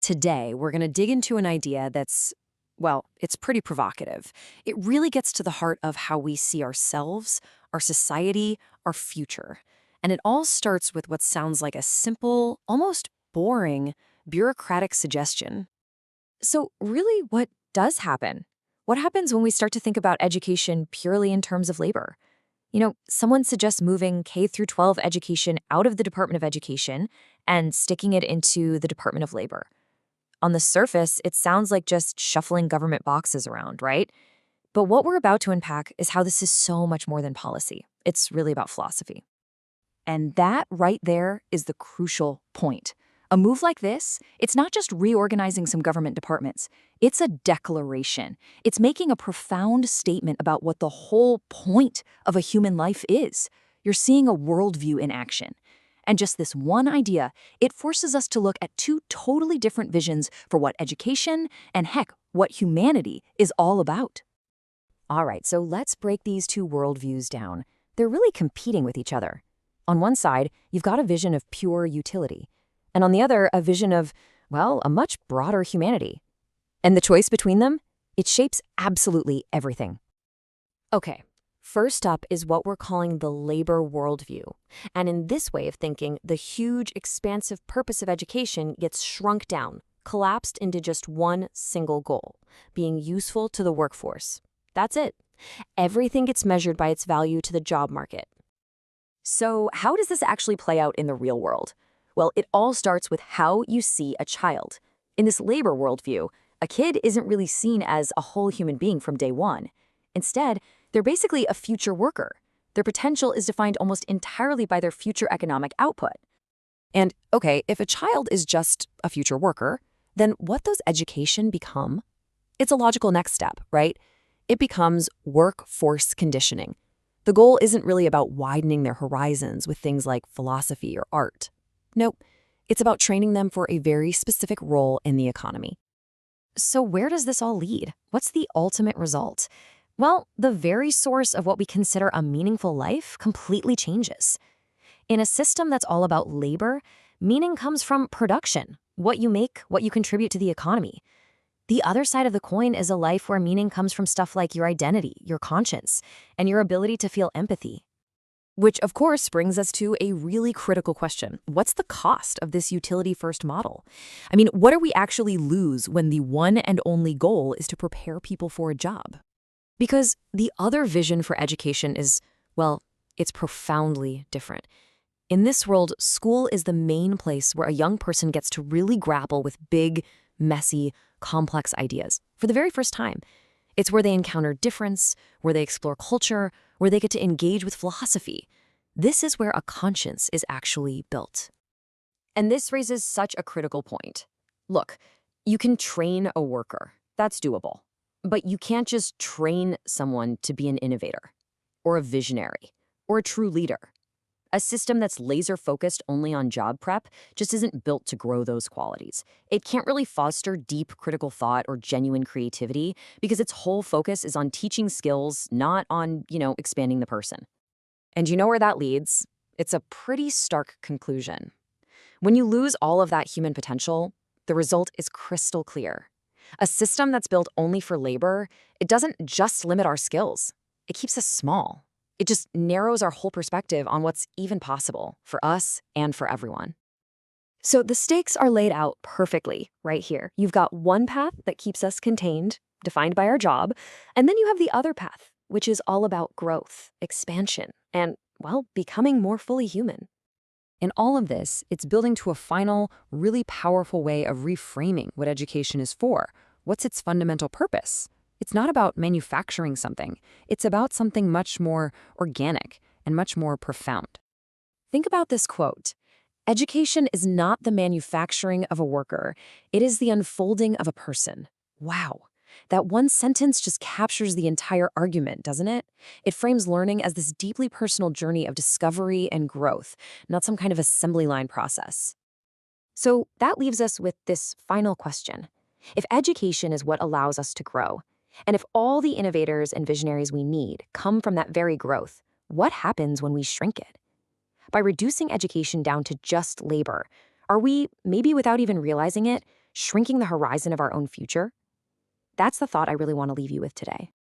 Today, we're going to dig into an idea that's, well, it's pretty provocative. It really gets to the heart of how we see ourselves, our society, our future. And it all starts with what sounds like a simple, almost boring, bureaucratic suggestion. So, really, what does happen? What happens when we start to think about education purely in terms of labor? Someone suggests moving K through 12 education out of the Department of Education and sticking it into the Department of Labor. On the surface, it sounds like just shuffling government boxes around, right? But what we're about to unpack is how this is so much more than policy. It's really about philosophy. And that right there is the crucial point. A move like this, it's not just reorganizing some government departments. It's a declaration. It's making a profound statement about what the whole point of a human life is. You're seeing a worldview in action. And just this one idea, it forces us to look at two totally different visions for what education and, heck, what humanity is all about. All right, so let's break these two worldviews down. They're really competing with each other. On one side, you've got a vision of pure utility, and on the other, a vision of, well, a much broader humanity. And the choice between them? It shapes absolutely everything. Okay, first up is what we're calling the labor worldview. And in this way of thinking, the huge, expansive purpose of education gets shrunk down, collapsed into just one single goal, being useful to the workforce. That's it. Everything gets measured by its value to the job market. So how does this actually play out in the real world? Well, it all starts with how you see a child. In this labor worldview, a kid isn't really seen as a whole human being from day one. Instead, they're basically a future worker. Their potential is defined almost entirely by their future economic output. And, okay, if a child is just a future worker, then what does education become? It's a logical next step, right? It becomes workforce conditioning. The goal isn't really about widening their horizons with things like philosophy or art. Nope, it's about training them for a very specific role in the economy. So where does this all lead? What's the ultimate result? Well, the very source of what we consider a meaningful life completely changes. In a system that's all about labor, meaning comes from production, what you make, what you contribute to the economy. The other side of the coin is a life where meaning comes from stuff like your identity, your conscience, and your ability to feel empathy. Which, of course, brings us to a really critical question. What's the cost of this utility-first model? I mean, what do we actually lose when the one and only goal is to prepare people for a job? Because the other vision for education is, well, it's profoundly different. In this world, school is the main place where a young person gets to really grapple with big, messy, complex ideas for the very first time. It's where they encounter difference, where they explore culture, where they get to engage with philosophy. This is where a conscience is actually built. And this raises such a critical point. Look, you can train a worker. That's doable. But you can't just train someone to be an innovator, or a visionary, or a true leader. A system that's laser-focused only on job prep just isn't built to grow those qualities. It can't really foster deep critical thought or genuine creativity because its whole focus is on teaching skills, not on, expanding the person. And you know where that leads? It's a pretty stark conclusion. When you lose all of that human potential, the result is crystal clear. A system that's built only for labor, it doesn't just limit our skills. It keeps us small. It just narrows our whole perspective on what's even possible for us and for everyone. So the stakes are laid out perfectly right here. You've got one path that keeps us contained, defined by our job, and then you have the other path, which is all about growth, expansion, and, well, becoming more fully human. In all of this, it's building to a final, really powerful way of reframing what education is for. What's its fundamental purpose? It's not about manufacturing something. It's about something much more organic and much more profound. Think about this quote. Education is not the manufacturing of a worker. It is the unfolding of a person. Wow. That one sentence just captures the entire argument, doesn't it? It frames learning as this deeply personal journey of discovery and growth, not some kind of assembly line process. So that leaves us with this final question. If education is what allows us to grow, and if all the innovators and visionaries we need come from that very growth, what happens when we shrink it? By reducing education down to just labor, are we, maybe without even realizing it, shrinking the horizon of our own future? That's the thought I really want to leave you with today.